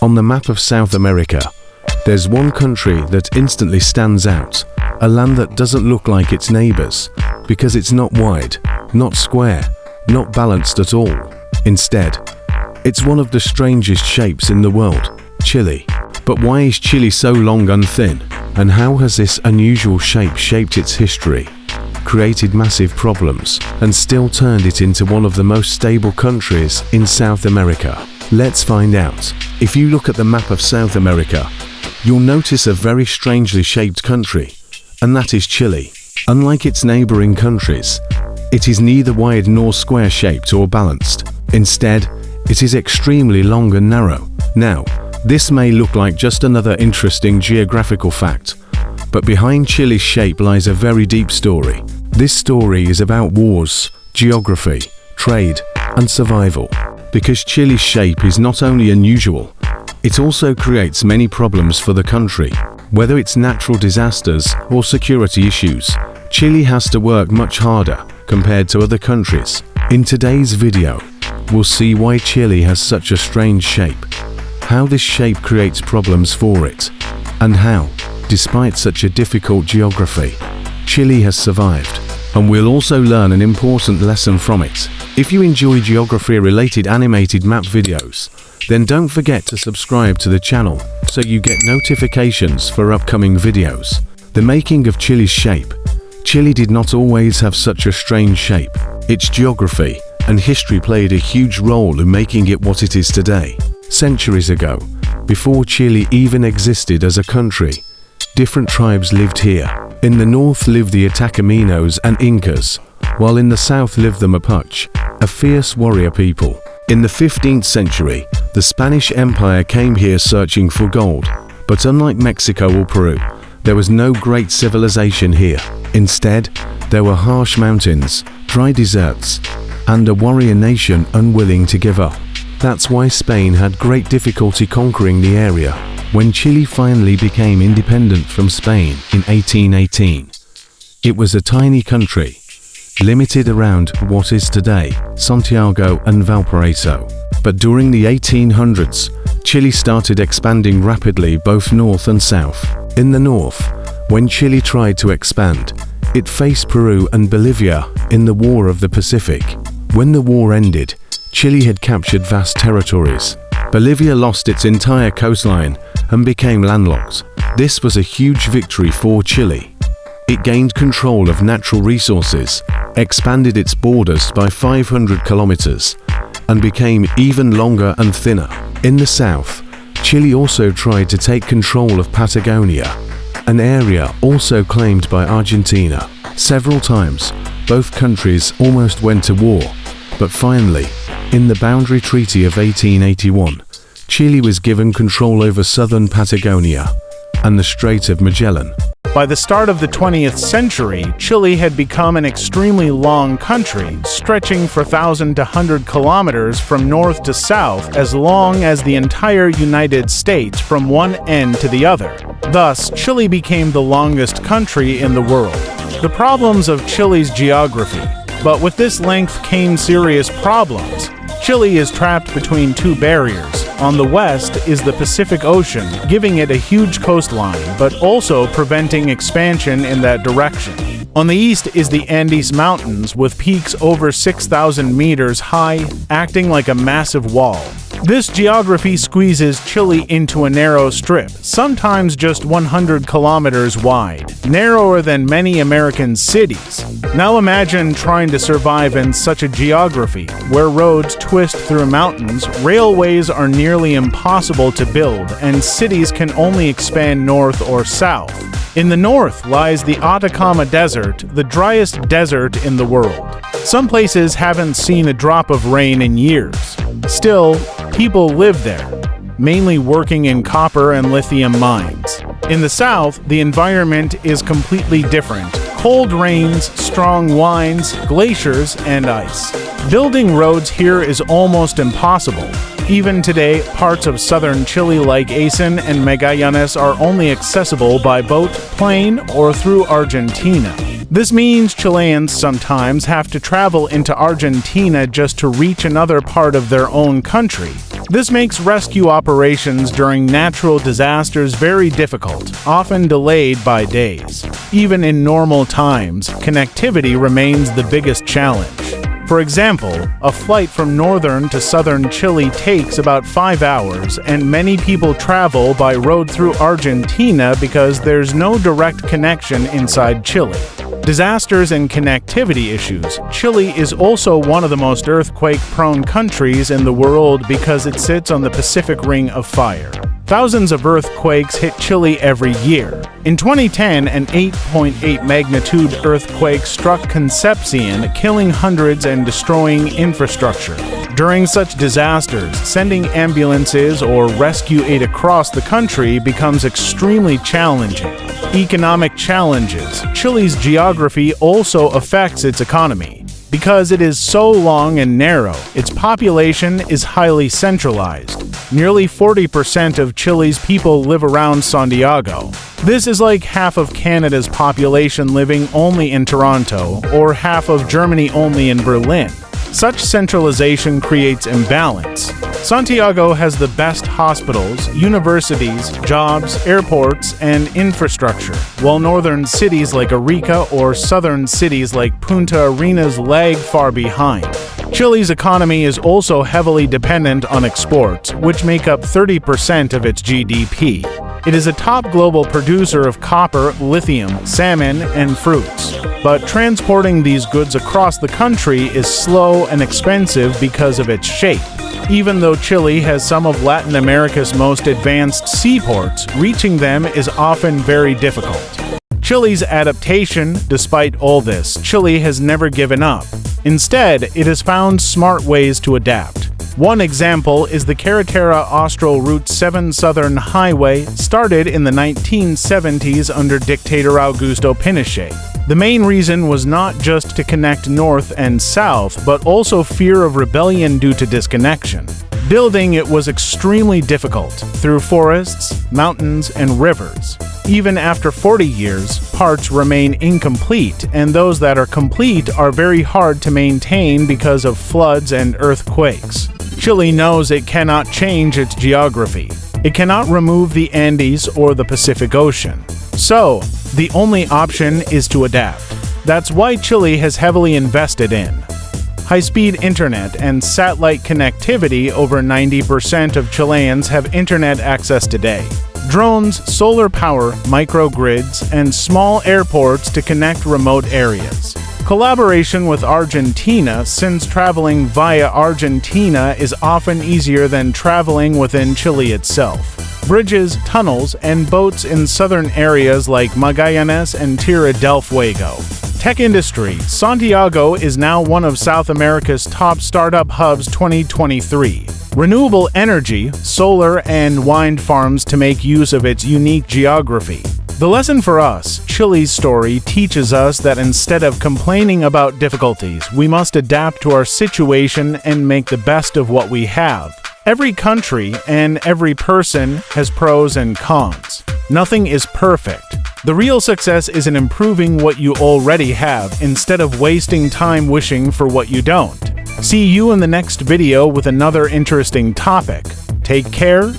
On the map of South America, there's one country that instantly stands out, a land that doesn't look like its neighbors, because it's not wide, not square, not balanced at all. Instead, it's one of the strangest shapes in the world, Chile. But why is Chile so long and thin? And how has this unusual shape shaped its history, created massive problems, and still turned it into one of the most stable countries in South America? Let's find out. If you look at the map of South America, you'll notice a very strangely shaped country, and that is Chile. Unlike its neighboring countries, it is neither wide nor square-shaped or balanced. Instead, it is extremely long and narrow. Now, this may look like just another interesting geographical fact, but behind Chile's shape lies a very deep story. This story is about wars, geography, trade, and survival. Because Chile's shape is not only unusual, it also creates many problems for the country. Whether it's natural disasters or security issues, Chile has to work much harder compared to other countries. In today's video, we'll see why Chile has such a strange shape, how this shape creates problems for it, and how, despite such a difficult geography, Chile has survived. And we'll also learn an important lesson from it. If you enjoy geography-related animated map videos, then don't forget to subscribe to the channel so you get notifications for upcoming videos. The making of Chile's shape. Chile did not always have such a strange shape. Its geography and history played a huge role in making it what it is today. Centuries ago, before Chile even existed as a country, different tribes lived here. In the north lived the Atacameños and Incas, while in the south lived the Mapuche, a fierce warrior people. In the 15th century, the Spanish Empire came here searching for gold, but unlike Mexico or Peru, there was no great civilization here. Instead, there were harsh mountains, dry deserts, and a warrior nation unwilling to give up. That's why Spain had great difficulty conquering the area. When Chile finally became independent from Spain in 1818, it was a tiny country, limited around what is today Santiago and Valparaiso. But during the 1800s, Chile started expanding rapidly both north and south. In the north, when Chile tried to expand, it faced Peru and Bolivia in the War of the Pacific. When the war ended, Chile had captured vast territories. Bolivia lost its entire coastline and became landlocked. This was a huge victory for Chile. It gained control of natural resources, expanded its borders by 500 kilometers, and became even longer and thinner. In the south, Chile also tried to take control of Patagonia, an area also claimed by Argentina. Several times, both countries almost went to war, but finally, in the Boundary Treaty of 1881, Chile was given control over southern Patagonia and the Strait of Magellan. By the start of the 20th century, Chile had become an extremely long country, stretching for 1,000 to 100 kilometers from north to south, as long as the entire United States from one end to the other. Thus, Chile became the longest country in the world. The problems of Chile's geography. But with this length came serious problems. Chile is trapped between two barriers. On the west is the Pacific Ocean, giving it a huge coastline, but also preventing expansion in that direction. On the east is the Andes Mountains, with peaks over 6,000 meters high, acting like a massive wall. This geography squeezes Chile into a narrow strip, sometimes just 100 kilometers wide, narrower than many American cities. Now imagine trying to survive in such a geography, where roads twist through mountains, railways are nearly impossible to build, and cities can only expand north or south. In the north lies the Atacama Desert, the driest desert in the world. Some places haven't seen a drop of rain in years. Still, people live there, mainly working in copper and lithium mines. In the south, the environment is completely different. Cold rains, strong winds, glaciers, and ice. Building roads here is almost impossible. Even today, parts of southern Chile like Aysén and Magallanes are only accessible by boat, plane, or through Argentina. This means Chileans sometimes have to travel into Argentina just to reach another part of their own country. This makes rescue operations during natural disasters very difficult, often delayed by days. Even in normal times, connectivity remains the biggest challenge. For example, a flight from northern to southern Chile takes about 5 hours, and many people travel by road through Argentina because there's no direct connection inside Chile. Disasters and connectivity issues. Chile is also one of the most earthquake-prone countries in the world because it sits on the Pacific Ring of Fire. Thousands of earthquakes hit Chile every year. In 2010, an 8.8 magnitude earthquake struck Concepcion, killing hundreds and destroying infrastructure. During such disasters, sending ambulances or rescue aid across the country becomes extremely challenging. Economic challenges. Chile's geography also affects its economy. Because it is so long and narrow, its population is highly centralized. Nearly 40% of Chile's people live around Santiago. This is like half of Canada's population living only in Toronto, or half of Germany only in Berlin. Such centralization creates imbalance. Santiago has the best hospitals, universities, jobs, airports, and infrastructure, while northern cities like Arica or southern cities like Punta Arenas lag far behind. Chile's economy is also heavily dependent on exports, which make up 30% of its GDP. It is a top global producer of copper, lithium, salmon, and fruits. But transporting these goods across the country is slow and expensive because of its shape. Even though Chile has some of Latin America's most advanced seaports, reaching them is often very difficult. Chile's adaptation. Despite all this, Chile has never given up. Instead, it has found smart ways to adapt. One example is the Carretera-Austral Route 7 Southern Highway, started in the 1970s under dictator Augusto Pinochet. The main reason was not just to connect north and south, but also fear of rebellion due to disconnection. Building it was extremely difficult, through forests, mountains, and rivers. Even after 40 years, parts remain incomplete, and those that are complete are very hard to maintain because of floods and earthquakes. Chile knows it cannot change its geography. It cannot remove the Andes or the Pacific Ocean. So, the only option is to adapt. That's why Chile has heavily invested in high-speed internet and satellite connectivity. Over 90% of Chileans have internet access today. Drones, solar power, microgrids, and small airports to connect remote areas. Collaboration with Argentina, since traveling via Argentina is often easier than traveling within Chile itself. Bridges, tunnels, and boats in southern areas like Magallanes and Tierra del Fuego. Tech industry. Santiago is now one of South America's top startup hubs 2023. Renewable energy, solar, and wind farms to make use of its unique geography. The lesson for us, Chile's story, teaches us that instead of complaining about difficulties, we must adapt to our situation and make the best of what we have. Every country and every person has pros and cons. Nothing is perfect. The real success is in improving what you already have instead of wasting time wishing for what you don't. See you in the next video with another interesting topic. Take care.